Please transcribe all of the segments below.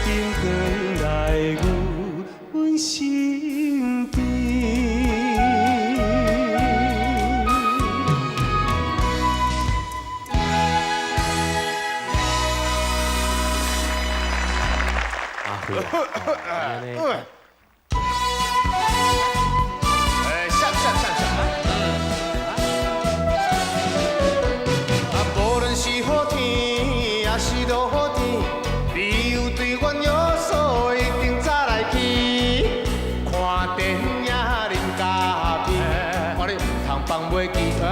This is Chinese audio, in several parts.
定回来阮身边。啊，会啊，无论是好天，也是落雨天，你有对阮有所，一定早来去看电影、啉咖啡。我咧唔通放袂记啊！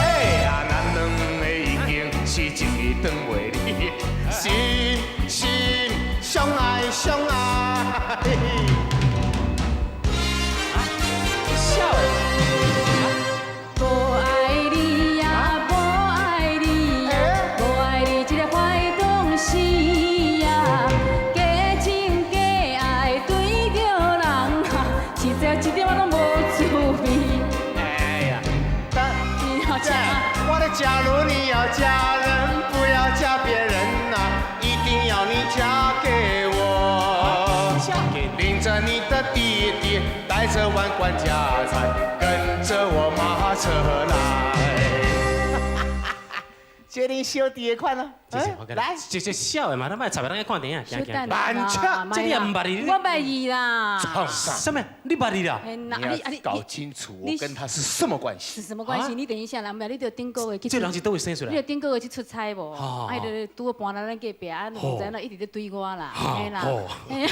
哎呀，咱两个已经是一个长袂离，心心相爱相爱。笑。假如你要嫁人，不要嫁别人呐、一定要你嫁给我。领着你的爹爹，带着万贯家财，跟着我马车来。决定小弟的款啊！来，这小的嘛，咱莫插来，咱看电影，行行。慢车，这你也唔捌你？我捌伊啦。什么？你捌你啦？你要搞清楚，我跟他是什么关系？是什么关系？你等一下啦，唔你就顶个月去。这人是倒位生出来？你就顶个月去出差无？哎，就拄搬来咱隔壁，啊，唔知那一直在追我啦，嘿啦，哎呀，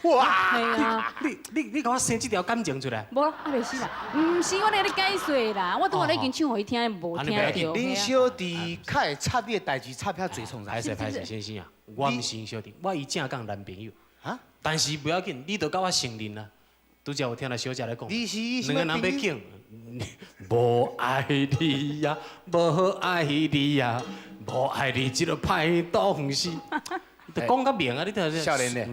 哇！系啊，你甲我生这条感情出来？无啦，还袂死啦，唔是我咧解说啦，我拄我咧已经唱互伊听，无听到。恁小弟较会插你的代志，插遐侪创啥？歹势，先生啊，我唔是小弟，我伊正讲男朋友啊。但是不要紧，你都甲我承认啦。拄则有听到小姐来讲，你是两个人要紧，无爱你呀，无爱你呀，无爱你这个歹东西。你讲甲明啊，你都少年的，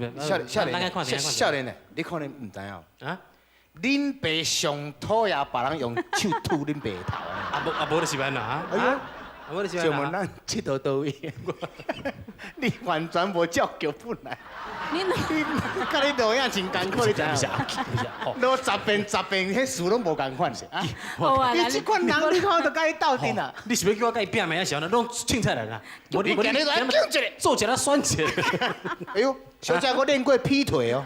少年的，你可能唔知影啊。恁爸上讨厌别人用手吐恁爸头啊！无就是安啦啊！我就是就问咱佚佗倒位，你完全无照脚本来。你甲你录影真艰苦，你知影？录10遍，迄事拢无共款是啊。你这款人，你看都甲伊斗阵啊！你是要叫我甲伊拼命啊？是啊，拢凊彩人啊！我你今日来叫一个，做一个选择。哎呦，小姐，我练过劈腿哦。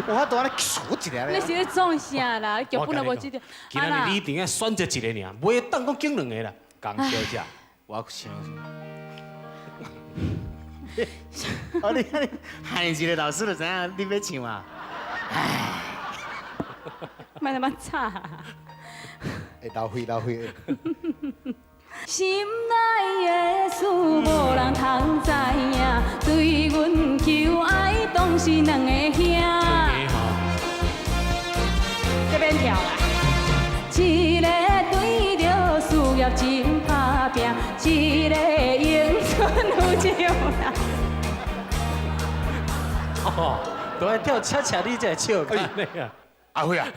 我还多安尼数一个咧。你是咧创啥啦？脚本都无记得。今日你一定要选择一个尔，袂当讲拣两个啦。江小姐，我想。哦，你喊一个老师就知影你要唱啊。唉，莫那么吵。会流血。心内的事无人通知影，对阮求爱当是两个兄。这边跳啦。一个对着事业真打拼，一个迎春有情人。哦，都爱跳恰恰，你才笑看那个。阿辉啊，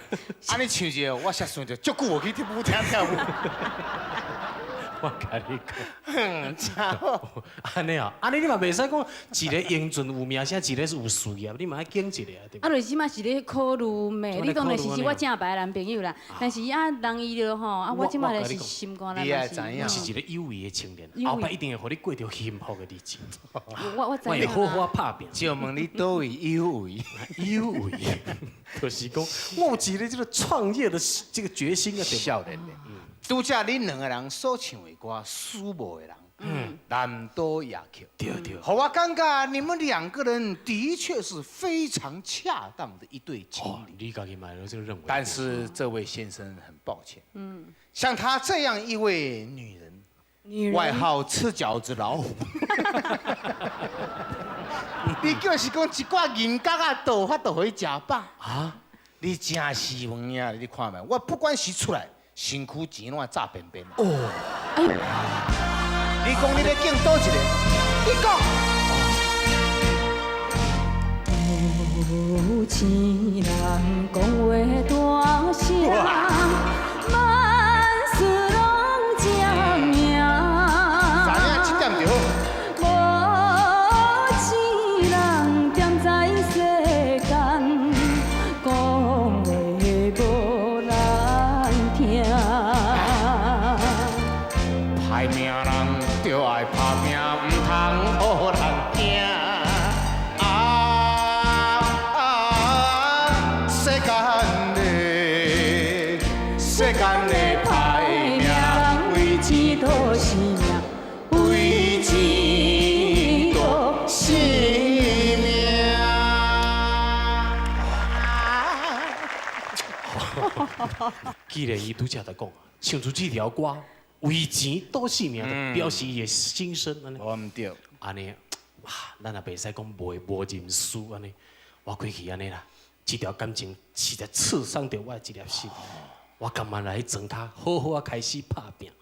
安尼唱一个，我遐想着，足久我去舞厅跳舞。我甲你讲，真好。安尼啊，安尼你嘛袂使讲一个英俊有名声，一个是有事业，你嘛爱拣一个啊，对不？啊，就是嘛是咧考虑咩？你当然是我正牌男朋友啦，但是啊，人伊就吼啊，我即摆就是心肝啦，我是一个有为的青年，后摆一定会互你过着幸福的日子。我会好好拍拼。就问你倒位有为？有为，就是讲我有一个这个创业的这个决心啊，少年的。拄则恁两个人所唱的歌，苏某的人，南岛夜曲，对，好，我感觉你们两个人的确是非常恰当的一对情侣。你家己买了就认为。但是这位先生很抱歉，像她这样一位女人，外号吃饺子老虎，你就是讲一挂银角啊，倒发倒回食饱啊！你真是问呀！你看没？我不管是出来。身躯钱拢炸便便。哦，哎呦！你讲你咧拣倒一个？你讲。有钱人讲话大声，万事拢正命。知影这点就好。无既然伊拄则在讲，唱出这条歌，为钱赌性命，就表示伊的心声安尼。我唔对，安尼，啊，咱也袂使讲无认输安尼。我过去安尼啦，这条感情实在刺伤着我的这粒心。我甘愿来庄卡，好好啊开始拍拼。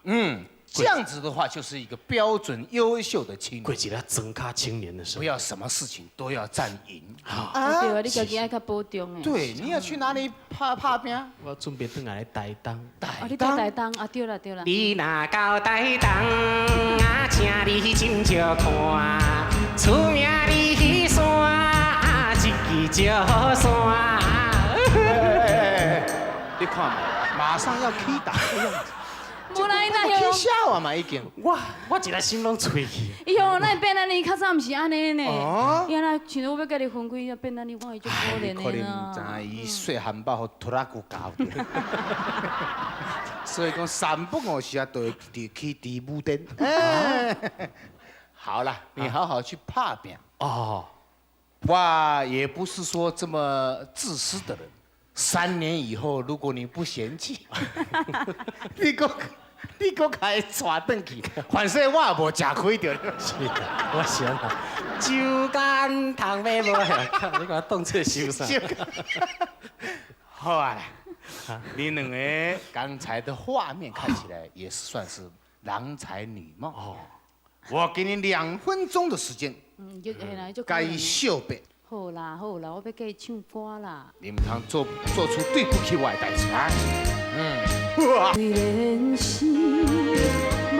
这样子的话就是一个标准优秀的青过年，一个庄卡青年的生活。不要什么事情都要占赢。对啊，你家己爱较保重诶。对，你要去哪里拍拼？我准备转来台东。啊，你到台东啊？对啦对啦。你若到台东啊，请你真少看，出名你迄山，一支石山。你看嘛，马上要起打的样子，无啦，伊那起样，笑啊嘛已经。我一个心拢吹去。伊向那变安尼，较早毋是安尼呢。哦伊安那像我要甲你分开，变安尼，我伊就可怜可的能唔知啦。伊细汉堡互拖拉骨搞的，所以讲三不五时啊都会去地武店。好了，你好好去拍拼。哦，我也不是说这么自私的人。3年以后，如果你不嫌弃，你个开带转去，反正我也无吃亏着。是的，我想啊，酒干倘卖无呀，你把动作收上。好啊，你两个刚才的画面看起来也是算是郎才女貌。哦，我给你2分钟的时间，就嘿啦，就该秀白。好啦好啦，我要甲伊唱歌啦。你唔通做出对不起我的代志啊！哇！虽然是无愿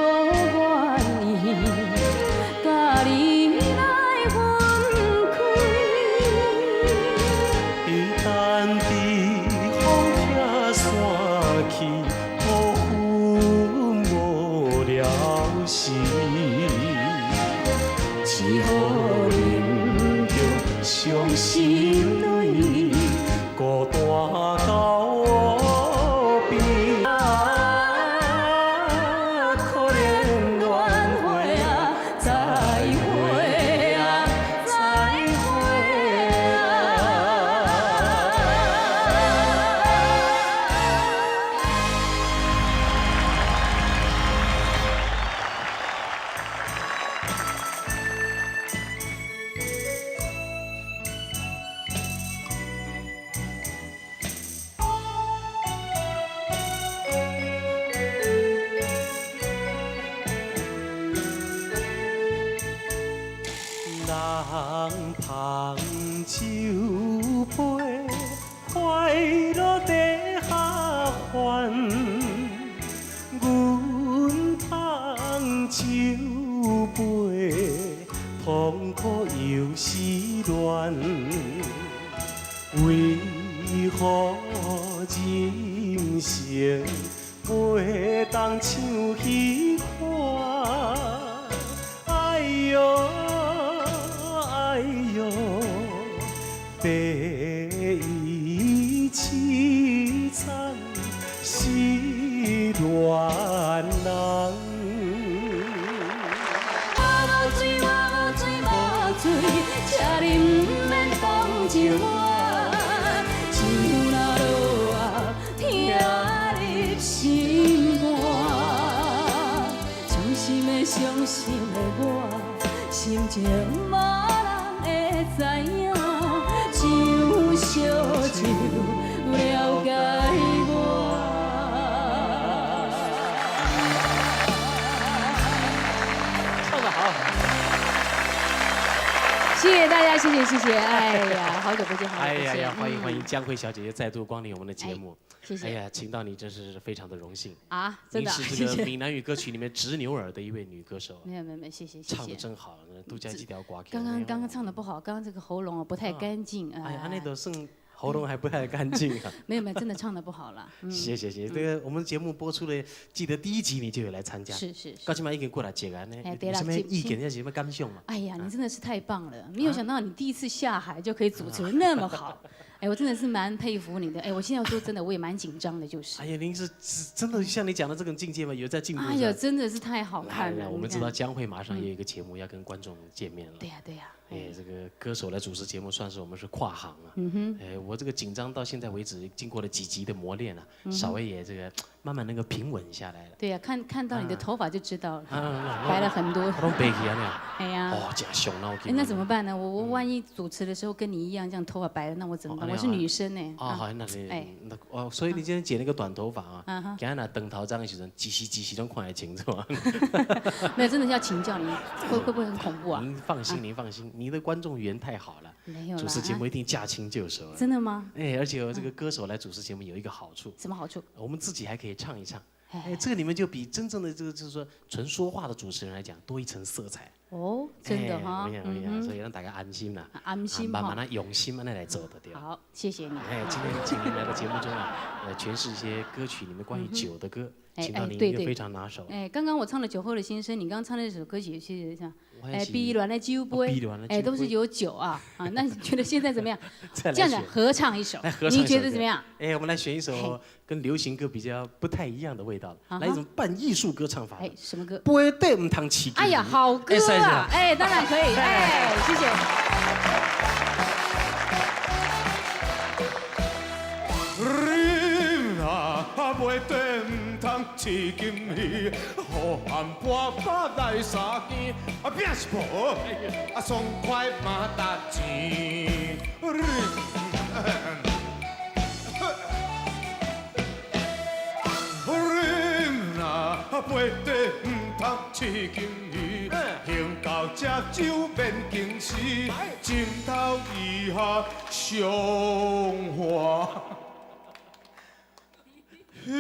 意，甲你来分开。一旦的风飘散去，辜负无了时，只好忍着伤心泪，孤单到无边。可怜缘会啊，再会啊，再会人捧酒杯，快乐在下凡。阮捧酒杯，痛苦又是恋。为何人生袂当像彼款？哎哟哎哟，白衣凄惨是恋人。我无醉，我无醉，无醉，请你毋免放一碗。酒若落啊，听入心肝。伤心的伤心的我，心情无人会知影，只有烧酒了解我。唱得好。谢谢大家，谢谢谢谢。哎呀，好久不见，好久不见。哎呀呀，欢迎欢迎江辉小姐姐再度光临我们的节目。谢谢哎呀，请到你真是非常的荣幸。啊，真的啊，您是这个闽南语歌曲里面直牛耳的一位女歌手，没有没有没有，谢谢谢唱的谢。真好，杜家几条瓜。刚刚唱的不好，刚刚这个喉咙不太干净。哎呀，那都剩喉咙还不太干净啊。没有没有，真的唱的不好了。谢谢谢谢，这个我们节目播出了，记得第1集你就有来参加。是是是。高起码已经过来接安呢，哎对了有什么意见？有什么感想嘛？哎呀，你真的是太棒了！没有想到你第一次下海就可以主持得那么好。哎，我真的是蛮佩服你的。哎，我现在说真的，我也蛮紧张的，就是。哎呀，您是真的像你讲的这种境界吗？有在进步？哎呀，真的是太好看了。来，我们知道江蕙马上也有一个节目要跟观众见面了。对呀，对呀。哎，这个歌手来主持节目，算是我们是跨行啊。哎，我这个紧张到现在为止，经过了几集的磨练啊，稍微也这个慢慢能够平稳下来了。对呀，看到你的头发就知道了，白了很多。我都白起啊那。哎呀。哦，假熊那我给。那怎么办呢？我万一主持的时候跟你一样这样头发白了，那我怎么办？我是女生呢。哦，好，那你那哦，所以你今天剪那个短头发啊，给他拿灯头章的时候，几时都看得清楚啊。没有，真的是要请教你，会不会很恐怖啊？您放心，您放心，你的观众缘太好了，没有啦，主持节目一定驾轻就熟。真的吗？哎，而且这个歌手来主持节目有一个好处。什么好处？我们自己还可以唱一唱。哎，这个你们就比真正的这个就是说纯说话的主持人来讲多一层色彩。哦，真的哈。所以让大家安心啦。安心慢慢的用心慢慢来走的对吧？好，谢谢你。哎，今天请您来到节目中啊，诠释一些歌曲里面关于酒的歌，请到您一个非常拿手。哎，刚刚我唱了《酒后的心声》，你刚刚唱的那首歌曲是像，哎，碧乱的酒杯，哎，都是有酒啊啊。那你觉得现在怎么样？这样讲合唱一首，你觉得怎么样？哎，我们来选一首跟流行歌比较不太一样的味道的，来一种半艺术歌唱法。哎，什么歌？杯底唔通起。哎呀，好歌啊！哎，当然可以。哎，谢谢。袂地唔通饲金鱼，好汉半把来相见，拼是无，爽快嘛值钱。袂地唔通饲金鱼，行到这酒免惊死，枕头以下上花。哎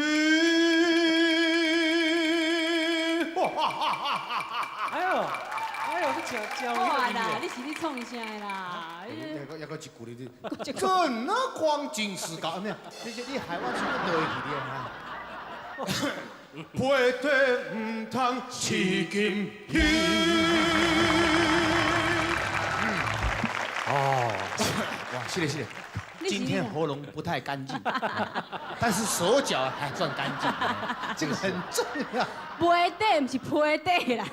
呦，你教哇啦，你是你创啥啦？还佫一句哩，真那黄金世界咩？你害我唱个对去哩啊！背地唔通饲金鱼。哦，哇，谢谢。今天喉咙不太干净，但是手脚还算干净，这个很重要。背底不是背底啦。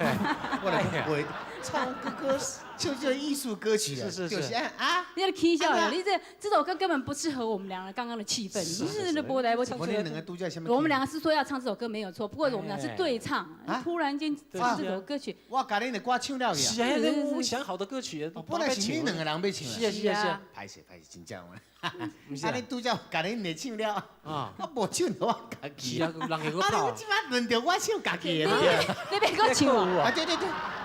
我来背，唱歌就是艺术歌曲啊，就是啊。你在起笑呀？你这首歌根本不适合我们两个刚刚的气氛。你是播来播去。我们两个是说要唱这首歌没有错，不过我们俩是对唱，突然间唱这首歌曲。我把你的歌唱了去。是啊，我想好的歌曲，本来是你两个人要唱。是啊。歹势，真正。啊！你拄则甲恁来唱了，我无唱到我家己。是啊，人会个跑。你即摆轮到我唱家己的。你别搁唱啊！对，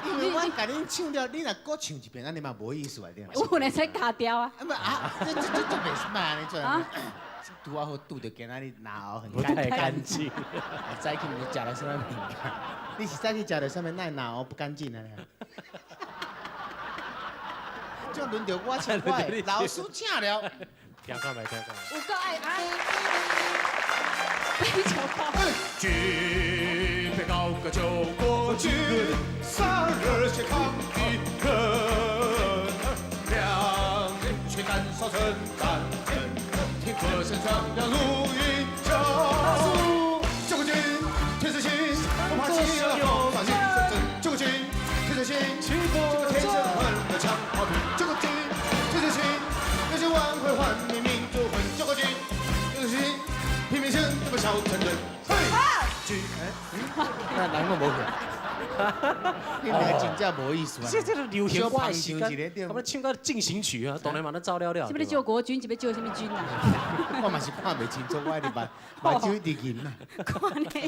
因为我甲恁唱了，你若搁唱一遍，安尼嘛无意思啊，对嘛？我本来才卡掉啊。这袂是嘛安尼做。拄啊好拄着今仔日脑很不太干净。早起你食了什么物件？你是早起食了什么？那脑不干净啊？就轮到我唱我的，老师请了。听看没？听看没？有够爱爱。非常好。举杯高歌酒过尽，洒热血抗敌人，两群燃烧成战阵，听歌声传扬如云霄。救国军，天使心，不怕气候放心深深。救国军，天使心，天生换的强好兵。救国军，天使心，热血万回换民民族魂。救国军，天使心。拼命声，这么小城人，嘿，那人都无去，你两个真正无意思啊！这是流行歌时间，我们唱个进行曲啊，当然嘛，咱照了了。是不是救国军？是不是救什么军啊？我嘛是看袂清楚，我的目睭一直银呐。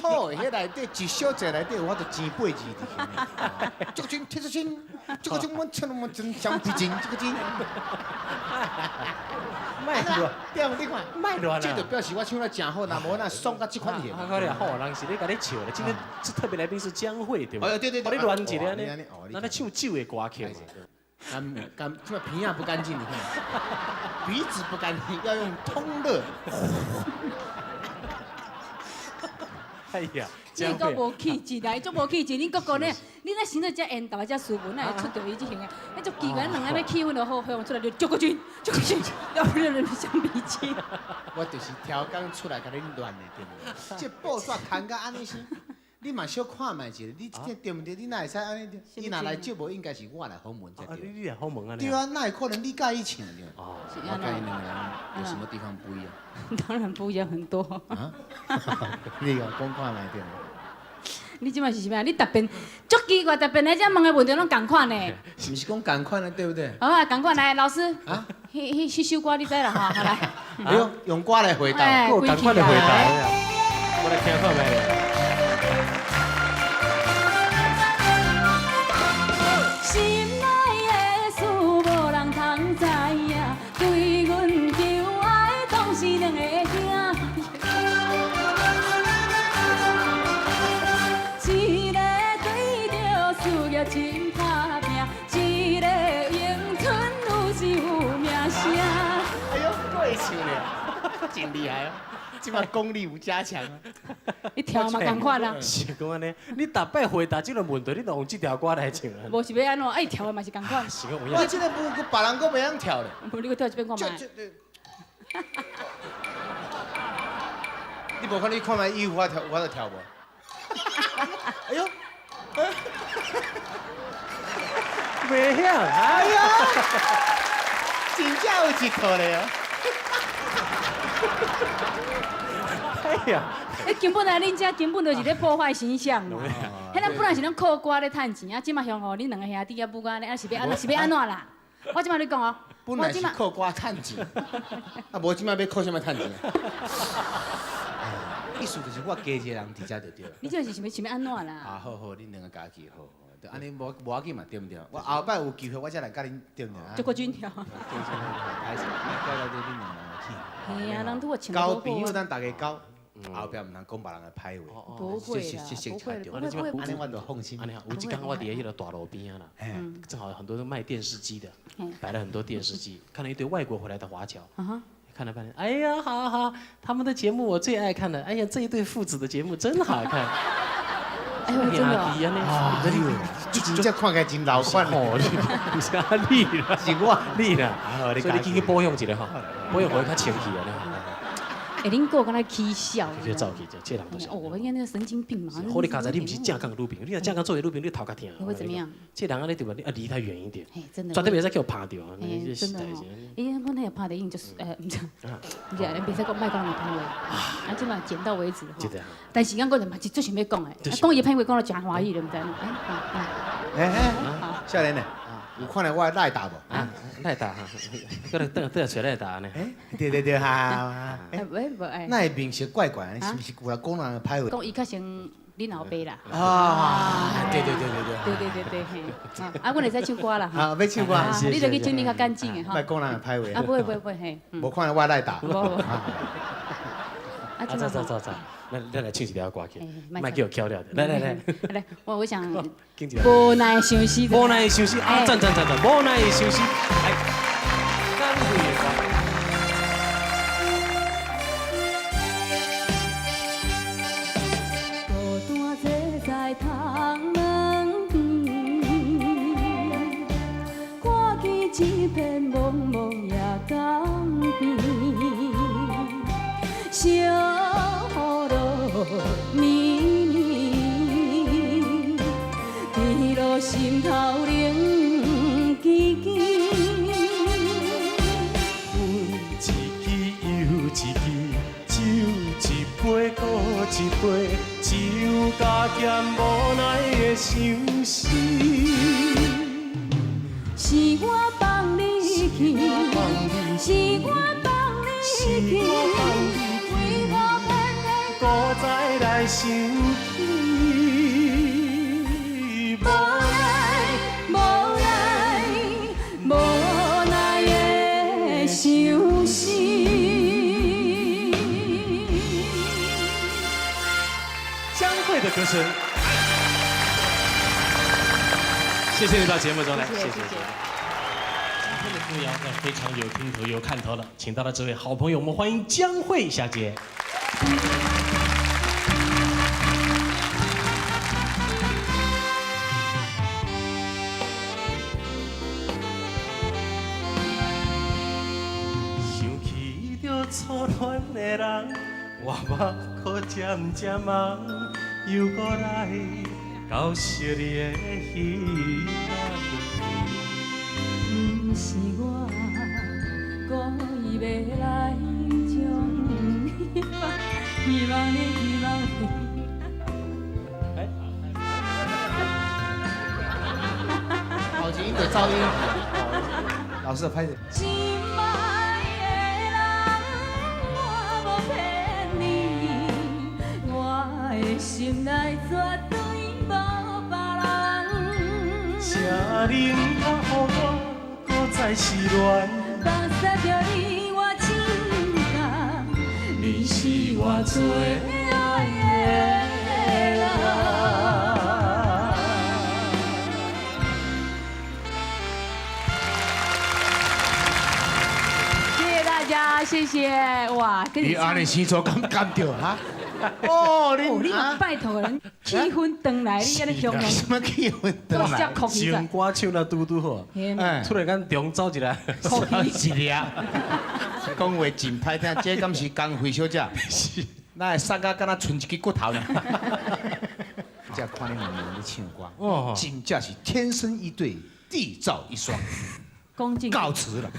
好，迄内底一小节内底，我都前8字伫。救军，天使军，这个军我唱我们真橡皮筋，这个筋。卖乱，对啊，你看，卖乱啊！这就表示我唱得真好，那无那爽到这款去。好了，好，人是咧甲你笑咧。今天这特别来宾是江蕙，对吧？哦，对，把你乱一下呢，那唱酒的歌曲嘛。这鼻也不干净，你看，鼻子不干净，要用通乐。哎呀，你个无气质啦，伊足无气质。恁哥哥呢？你那生得遮缘投遮斯文，那会出着伊即型诶？那足奇怪，两个咧气氛就好，向出来就救国军，救国军，要不然相比起。我就是挑工出来甲恁乱的，对不对？这布煞摊甲安尼先，你嘛小看卖一下，你这对不对？你哪会使安尼？伊若来接无，应该是我来访问才对。你来访问啊？对啊，哪会可能你介意唱对？哦，我跟你两个人有什么地方不一样？当然不一样很多。啊？你个讲看卖对。你即摆是啥物？你特别足奇怪，特别来遮问的问题拢共款呢。是不是讲共款的，对不对？好啊，共款来，老师。啊？迄首歌你知啦吼，好来。哎呦，用歌来回答。我赶快的回答，我来听看卖。心内的事无人通知影，对阮求爱当是两个囝。一个对着事业真打拼，一个迎春有时有名声。哎呦，会唱了，真厉害哦！即马功力有加强啊。你跳嘛共款啊？是讲安尼，你逐摆回答这个问题，你都用这条歌来唱啊？无是要安怎？爱跳的嘛是共款。是讲有我这个舞，佮别人佮袂晓跳咧。无你搁跳一遍看觅。你无看你看卖衣服我跳，我就跳无。哎呦，袂晓，哎呀，真正有一套咧哦。哎呀，根本来恁遮根本就是咧破坏形象嘛。迄咱本来是咱靠歌咧趁钱啊，即马向互恁两个兄弟啊母啊，啊是要安怎啦？我即马咧讲哦，本来是靠歌趁钱，啊无即马要靠啥物趁钱？意思就是我加一个人伫遮就对了。你这是想要安怎啦？啊，好好，恁两个家己好，就安尼无要紧嘛，对不对？我后摆有机会我再来甲恁对不对？就国军跳。歹势，过来就恁两个去。嘿啊，人拄我穿交朋友，咱大家交，后壁唔通讲别人的歹话。不会啦，不会，安尼我就放心。安尼好，有一天我伫迄个大路边啊啦，正好有很多都卖电视机的，摆了很多电视机，看了一堆外国回来的华侨。看了半天，哎呀，好好，他们的节目我最爱看了。哎呀，这一对父子的节目真好看。哎呦，真的哦。啊，你真正看起来真老款哦，你是啊，你啦，是我你啦，所以你进去保养一下吼，保养会较清气啊。哎，恁哥刚才起笑。去走去，这人都是。哦，我应该那个神经病嘛。好，你刚才你不是正港的女朋友，你若正港作为女朋友，你头壳疼。会怎么样？这人安尼对吧？你离他远一点。嘿，真的。绝对别再给我拍掉。哎，真的哦。因为我那个拍的影就是唔知，唔知，你别再讲卖讲人拍话，啊，即嘛点到为止吼。但是我就嘛是最想要讲的，讲伊拍话讲到真欢喜，对不对？少年呢？有看到我赖打无？赖打哈，搁来等下找赖打呢。对哈。喂，那会面色怪怪，是不是有人讲人歹话？讲伊较像恁后辈啦。啊，对，对，嘿。啊，阮会使唱歌啦。啊，要唱歌。你著去整理较干净的吼。莫讲人歹话。啊，不会嘿。无看到我赖打。无。啊，走，咱来唱一条歌曲，莫叫我翘了。来，我想。无奈相思。无奈相思啊！赞，无奈相思。来，干会的歌。孤单坐在窗门边，看见一片茫茫夜江边，小路绵绵，滴落心头冷叽叽。杯搁一杯，只有加减无奈的相思。是我放你去，是我放你去，为何偏偏搁再来想起？无奈的相思。的歌声，谢谢你到节目中来，谢谢。今天的歌谣呢非常有听头有看头了，请到了这位好朋友，我们欢迎江蕙小姐。初恋的人，我目可渐渐望，又过来到昔日的彼不是我故意要来将你放，希望你。好声音就噪音。老师拍的。真爱的人，我无骗你，我的心内绝对无别人。这能够予我搁再失恋？放下着你我情感，你是我最爱的人。谢谢大家，谢谢哇！跟你安尼生做敢着哈？哦，哦，你你嘛拜托人气氛转来，你安尼形容，什么气氛都转来？接哭起情歌唱了拄拄好，哎，突然间中走一个，哭起。一粒，讲话真歹听，这敢是江辉小姐？是，那会杀到敢若剩一支骨头呢？这看你两个人咧唱歌，哦真正是天生一对，地造一双。讲正，告辞了，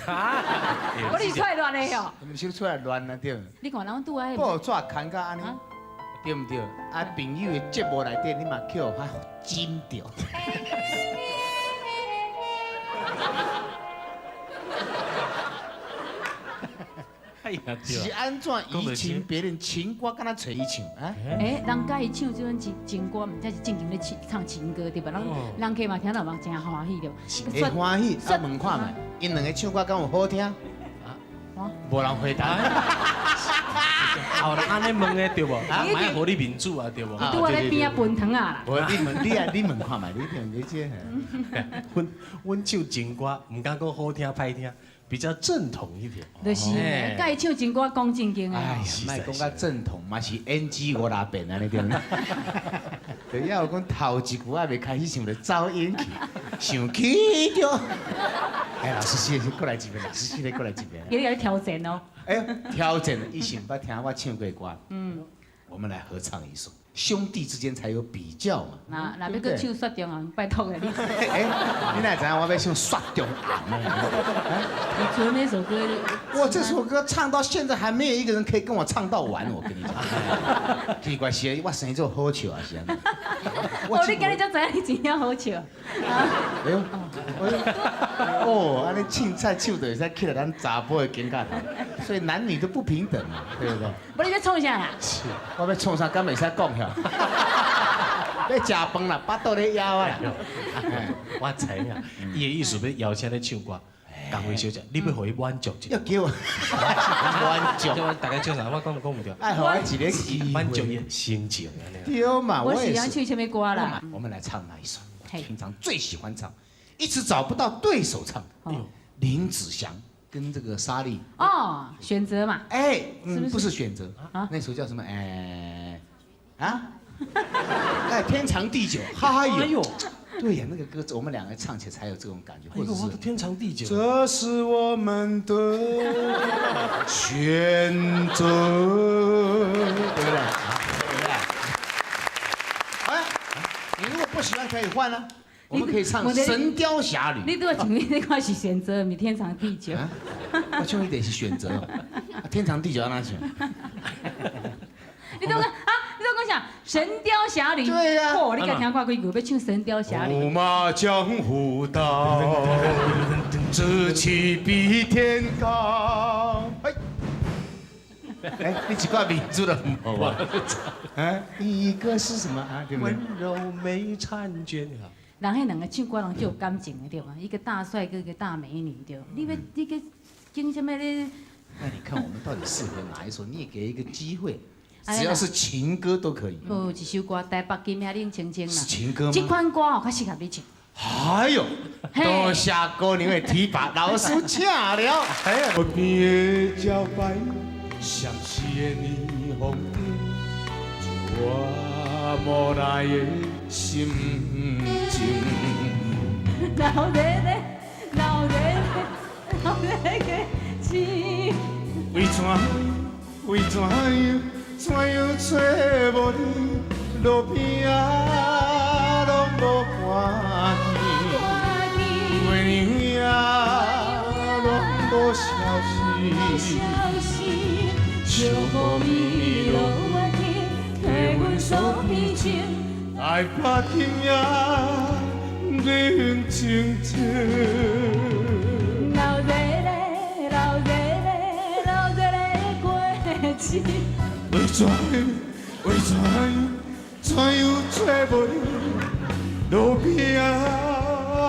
我你出来乱的哟！你们小出来乱啊对？你看人拄爱，报纸看到安尼，对唔对？啊，朋友的节目内底你嘛叫较精着。哎呀对是啊，安怎移情别人情歌，敢若找伊唱啊？人甲伊唱这种情歌，毋才是正经咧唱情歌对吧？人家嘛听到嘛真欢喜对。会欢喜，啊问看觅，因两个唱歌敢有好听？无人回答。后来安尼问的对无？买互你面子啊对无？拄我咧边啊分汤啊啦。无你问看觅，你听你这。阮唱情歌，唔敢讲好听歹听，比较正统一点。就是，甲伊唱情歌讲正经哎呀诶。，莫讲较正统，嘛是 NG 50遍安尼对。就要有讲头一句还未开始唱就走音去，想起着。哎，老师谢谢，过来一遍，老师谢谢，过来一遍。给你来挑战哦。哎呦，挑战了，以前捌听我唱过歌。我们来合唱一首，兄弟之间才有比较嘛。那要搁唱雪中红，拜托诶你。哎，你哪知道我要唱雪中红？你除了那首歌，我这首歌唱到现在还没有一个人可以跟我唱到完，我跟你讲。奇怪是，我生做好笑啊是安尼。哦，你今日才知影你真正好笑。哎呦，哦，安尼凊彩唱就会使起来咱查甫的肩胛头，所以男女都不平等嘛，对不对？不，你要创啥啦？我要创啥，敢袂使讲遐？要食饭啦，巴肚咧枵啊啦。我知影，伊的意思要邀请你唱歌，江辉小姐，你要互伊满足一下。要叫我满足，叫我大家唱啥？我讲唔对。爱互我一个机会满足伊的心情安尼。对嘛，我喜也是。欢唱什么歌啦？我们来唱那一首，我嘿平常最喜欢唱，一直找不到对手唱。林子祥跟这个莎莉，哦，选择嘛。哎，是不是不是选择啊那首叫什么？哎，天长地久，哈哟，对呀，那个歌词我们两个唱起来才有这种感觉，或者是天长地久。这是我们的选择，对不对？对不对？哎，你如果不喜欢可以换啊，我们可以唱《神雕侠侣》。你对我前面那块是选择，咪天长地久。我唱一点是选择哦，天长地久要哪选？你都讲啊，你都讲啥？《神雕侠侣》。对呀哦，你敢听过几句要唱《神雕侠侣》？驸马江湖道，志气比天高。哎，你几挂名字了好啊？哎，一个是什么啊？对不对温？柔没婵娟哈。人迄两个唱歌人就有感情的对吧？一个大帅哥，一个大美女对吧？你个经什么咧？那你看我们到底适合哪一首？你也给一个机会，哎呀只要是情歌都可以。有一首歌《台北金马岭青青》啦，是情歌吗这款歌哦，较适合你唱。还有，嘿多谢姑娘的提拔，老师请了。哎呀，河边的茭白，湘西的霓虹灯，我无奈的心情。老热的，老热的，老热的情。为怎样找无你，路边啊拢无看见，月亮啊拢无消息，小雨绵绵落我天，替阮锁鼻情，来把天涯认清清。老热嘞，老热嘞，老热嘞过节。为怎样找无你，路边啊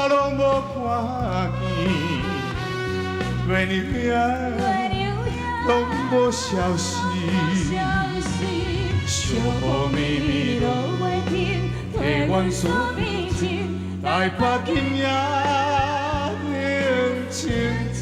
拢无看见，月亮拢无消息，小雨绵绵落我天，替阮锁鼻情，来把天涯认清清。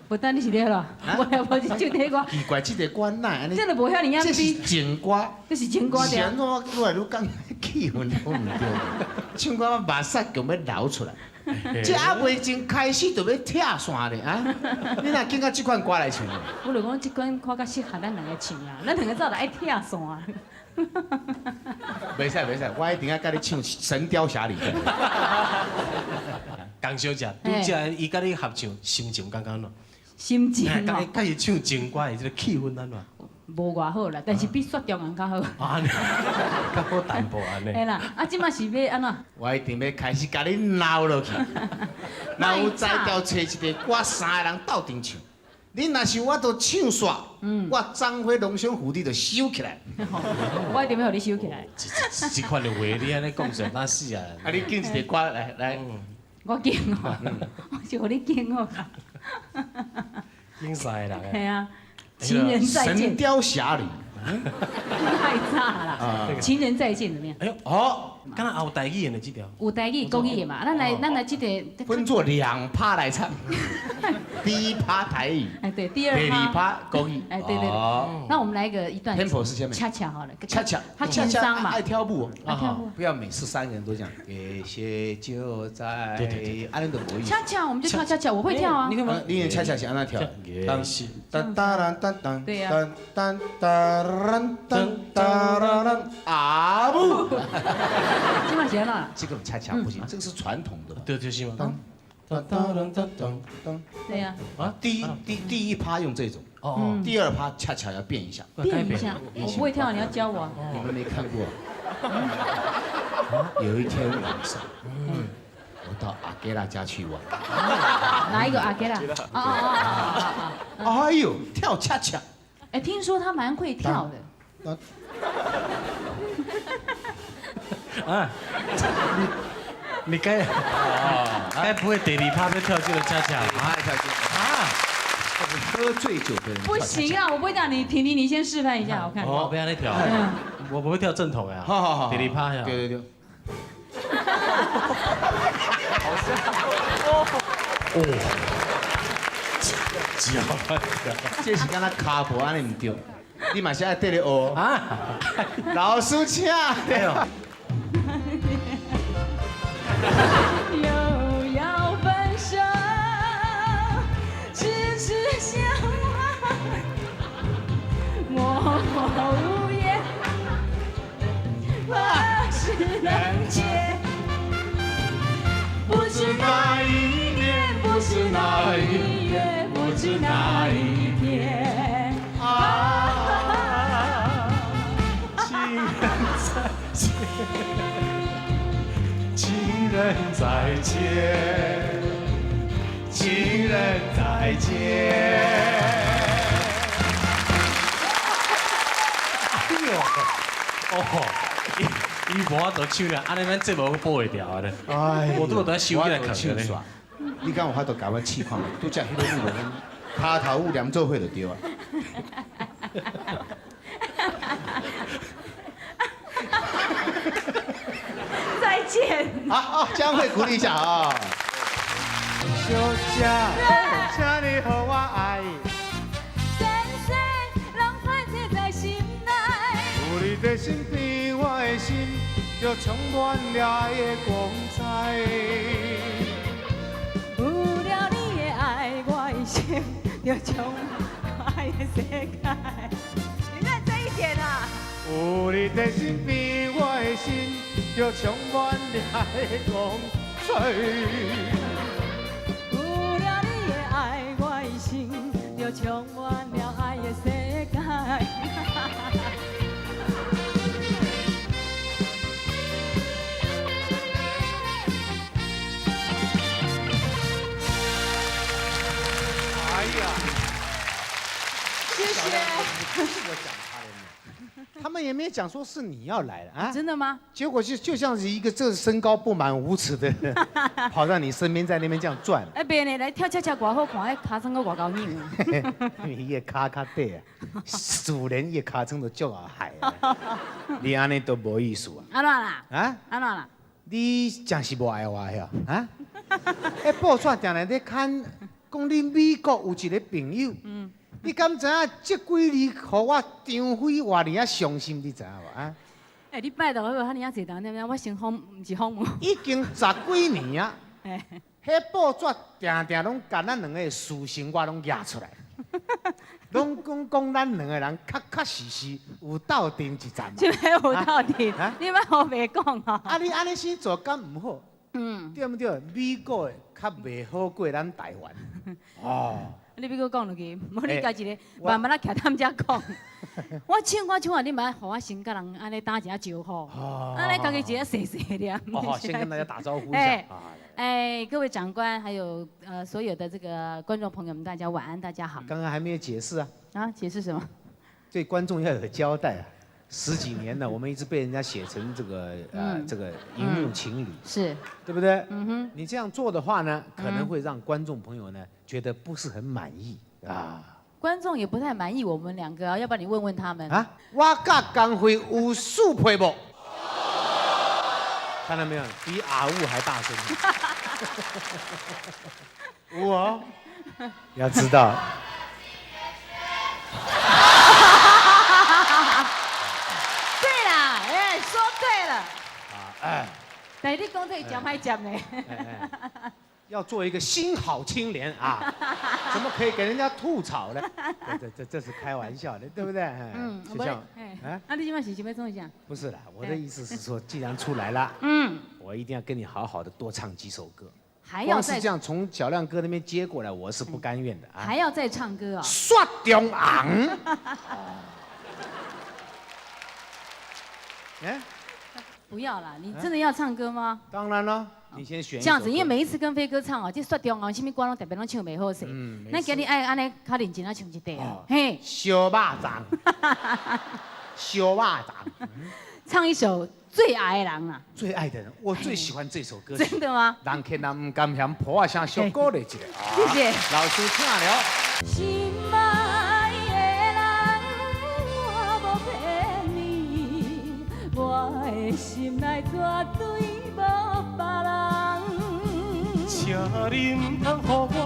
无等你是咧咯，无是就咧我，奇怪，这个歌哪安尼？这个无遐尼样这是比，情歌。这是情歌调是安。怎我愈来愈感气愤，我唔对。唱歌目屎强要流出来，这还未真开始就要拆线咧啊！你若紧到这款歌来唱，我就讲即款看较适合咱两个唱啊，咱两个早就爱跳线。袂使，我一定要甲你唱《神雕侠侣》。江小姐，拄则伊甲你合唱，心情刚刚喏。心情哦，甲伊唱情歌的这个气氛安怎？无偌好啦，但是比雪中人较好。安尼，较好淡薄安尼。嘿啦，啊，即马是要安怎？我一定要开始甲你闹落去。若有才调找一个歌，三个人斗阵唱。你若是我都唱煞，我张辉龙兄虎弟就收起来。我一定要互你收起来。这款的话，你安尼讲上哪死啊？啊，你紧一个歌来。我惊哦，我是互你惊哦。应使啦。系啊，情人再见神。雕侠侣。太炸啦！情人再见怎么样？哎呦，哦，敢若后台语的这条。有台语、国语的嘛？咱来这个分作2趴来唱，第一趴台语，哎，对，第第二二趴。趴国语。哎，对对哦对。那我们来一段 tempo 是下面恰恰好了，恰恰，他情商嘛爱，跳舞哦，爱跳舞。不要每次3个人都讲，谢谢就在，对，安尼都无意思。恰恰，我们就跳恰恰，我会跳啊。你看嘛，你恰恰是安那跳？当是。当当当当当，对呀当当当当当啊不，今晚谁了？这个恰恰不行，这个是传统的。对就是嘛。当当当当当。对呀，啊，第一趴用这种，哦第二趴恰恰要变一下。变一下，我不会跳，你要教我。你们没看过？有一天晚上，我到阿给拉家去玩，哪一个阿给啦？啊！哎呦，跳恰恰，哎，听说他蛮会跳的。啊，你该不会第二趴要跳这个恰恰啊，跳恰啊？喝醉酒的人不行啊，我不会跳，你婷婷，你先示范一下，我看。哦，不要再跳，我不会跳正统呀。好，第二趴呀。对。哦，脚，这是敢若卡步安尼唔对，你嘛是爱对咧学。啊，老师请。哎呦，又要分手，痴痴相望，默默无言，怕是能解。不知哪一年，不知哪一月，不知哪一天。情人再见，情人再见。哎呦，哦，伊无法度唱了，安尼咱节目播会掉咧。哎，我都在收起来看咧。唱煞，你敢有法度甲我试看？拄则迄个舞人，骹头舞连做伙就对啊。再见。好，将会鼓励一下啊。小姐，请你和我爱。先生，人歹势在是的身边，我的心就充满了爱的光彩。有了你的爱，我的心就充满爱的世界。你认真一点啊！有你在身边，我的心就充满了爱的光彩。有了你的爱，我的心就充满了爱的世界。哎呀，谢谢。不是我讲他的呢，他们也没讲说是你要来的啊。真的吗？结果就像是一个这身高不满5尺的人，跑到你身边，在那边这样转。哎，别呢，来跳恰恰多好看，迄卡层个多高硬。因为伊个脚较短啊，自然伊个脚床就足啊害啊。你安尼都无意思啊？安怎啦？啊？安怎啦？你真是无爱我呀？啊？哎，报纸定定咧看，讲你美国有一个朋友，你敢知影这几年，互我张飞活尔啊伤心，你知影无啊？哎，你拜托我遐尼啊济人，我先访，唔是访问。已经10几年啊，哎，迄报纸定定拢甲咱两个的私生活拢压出来，拢讲咱两个人确实有斗阵一战嘛。这边有到底啊，你莫胡白讲哦。啊，你安尼先做敢唔好？嗯，对不对？美国的较袂好过咱台湾。哦。你别搁讲落去，无你家一个我慢慢啊徛他们家讲。我唱啊，你莫互我先甲人安尼打一下招呼，安尼家己一下细细念。哦，先跟大家打招呼一下。哎啊哎，各位长官，还有所有的这个观众朋友们，大家晚安，大家好。刚刚还没有解释啊，啊，解释什么？对观众要有个交代啊。10几年了，我们一直被人家写成这个这个荧幕情侣，是，对不对？嗯哼，你这样做的话呢，可能会让观众朋友呢觉得不是很满意啊。观众也不太满意我们两个啊，要不然你问问他们。啊，我甲江辉有速配不？看到没有？比阿雾还大声。有哦，要知道。对啦，哎，说对了。哎，但是你讲这个讲歹讲呢？要做一个新好青年啊，怎么可以给人家吐槽呢？这是开玩笑的，对不对？嗯，就像哎，那你今晚是想要怎么讲？不是啦，我的意思是说，既然出来了，我一定要跟你好好的多唱几首歌。还要再光是这样从小亮哥那边接过来，我是不甘愿的啊。还要再唱歌啊？雪中红。哎，不要啦，你真的要唱歌吗？当然了，你先选一首歌。这样子，因为每一次跟飞哥唱哦，这雪中红，什么歌拢特别拢唱袂好势。那今日爱安尼较认真啊唱一段啊。嘿，小肉粽，小肉粽。唱一首最爱的人啊。最爱的人，我最喜欢这首歌曲。真的吗？人客人唔甘嫌破啊，像小歌的一个。谢谢。老师请了。心爱的人，我无骗你，我的心内绝对无别人。请你唔通予我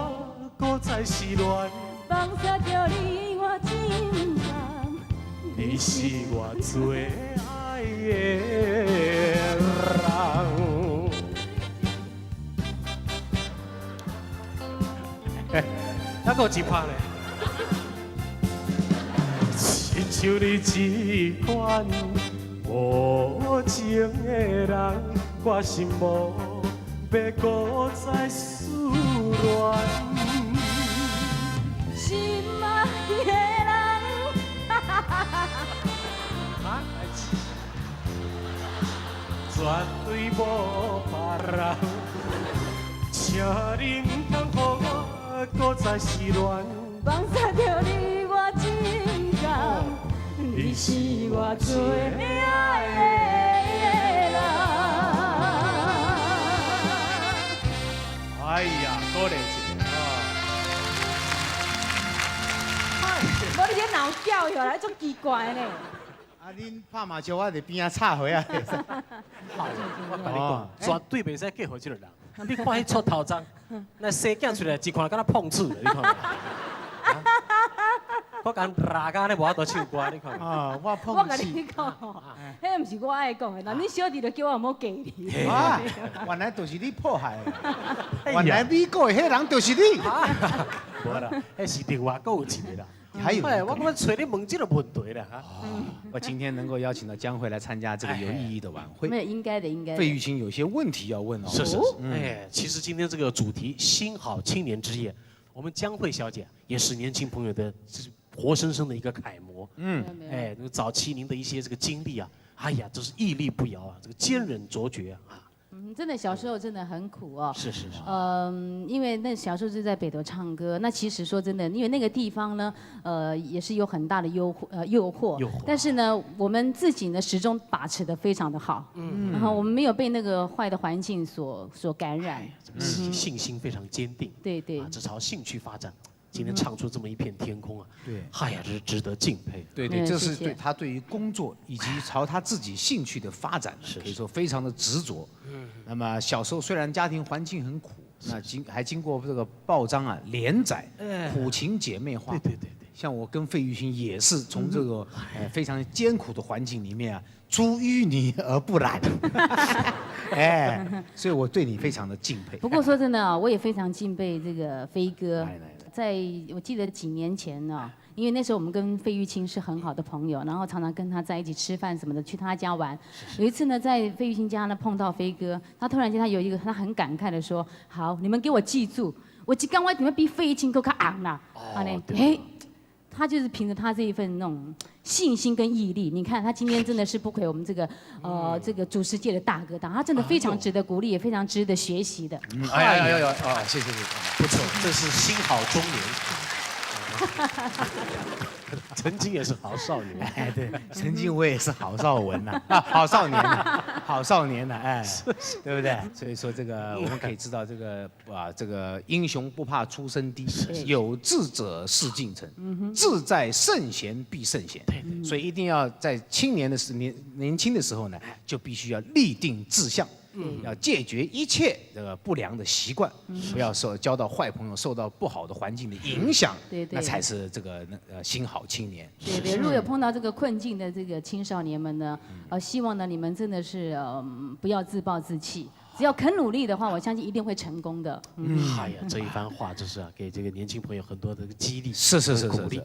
搁再失恋，放下着你我心痛，你是我最爱的人。还佫有一拍咧，亲像你这款无情的人，我心无要搁再思恋。心爱的人，绝对无别人，请你唔通予我搁再失恋。放下着你我情感，你是我最爱的人。哎呀，鼓励一下啊！我你这脑叫下来，足奇怪呢。啊，恁拍麻将，我伫边仔插回啊。好，我跟你讲，绝对袂使嫁互这个人。你看迄出头章，那生囝出来一看敢若碰瓷的，你看。我讲拉家咧无法度唱歌，你看。啊，我我碰瓷。甲你讲吼，迄毋是我爱讲的，那你小弟就叫我莫给你。啊，原来就是你迫害的，原来美国的迄人就是你。无啦，迄是另外还有一个啦。还有一个哎，我感觉找你问这个问题啦哈。我今天能够邀请到江蕙来参加这个有意义的晚会没，有应该的，应该的。费玉清有些问题要问哦。是是是，哎，其实今天这个主题“新好青年之夜”，我们江蕙小姐也是年轻朋友的，是活生生的一个楷模。没有没有哎，那个早期您的一些这个经历啊，哎呀，都是屹立不摇啊，这个坚韧卓绝啊。真的小时候真的很苦哦。是是是。因为那小时候就在北投唱歌，那其实说真的，因为那个地方呢，也是有很大的诱惑。但是呢，我们自己呢始终把持的非常的好。然后我们没有被那个坏的环境所感染。这个信心非常坚定。对对啊，这朝兴趣发展，今天唱出这么一片天空啊。对，哎呀，这是值得敬佩。对对，这是谢谢对他对于工作以及朝他自己兴趣的发展，可以说非常的执着。那么小时候虽然家庭环境很苦，那还经过这个报章啊连载《苦情姐妹花》。对。像我跟费玉清也是从这个非常艰苦的环境里面啊，出淤泥而不染。哎，所以我对你非常的敬佩。不过说真的啊，我也非常敬佩这个飞哥来。在我记得几年前呢，因为那时候我们跟费玉清是很好的朋友，然后常常跟他在一起吃饭什么的，去他家玩。有一次呢，在费玉清家呢碰到飞哥，他突然间他很感慨的说：“好，你们给我记住，我一讲我一定要比费玉清更昂啦。”他就是凭着他这一份那种信心跟毅力，你看他今天真的是不愧我们这个主持界的大哥大，他真的非常值得鼓励，也非常值得学习的。哎呦谢谢。不错，这是新好中年。曾经也是好少年。哎，对，曾经我也是郝邵文呐，好少年呐，好少年呐，哎，对不对？所以说这个我们可以知道这个英雄不怕出身低，有志者事竟成，志在圣贤必圣贤。所以一定要在青年的年轻的时候呢，就必须要立定志向。要戒绝一切这个不良的习惯，不要交到坏朋友，受到不好的环境的影响，那才是这个新好青年。对，如果有碰到这个困境的这个青少年们呢，希望呢你们真的是不要自暴自弃，只要肯努力的话，我相信一定会成功的。哎呀，这一番话就是给这个年轻朋友很多的激励，是鼓励。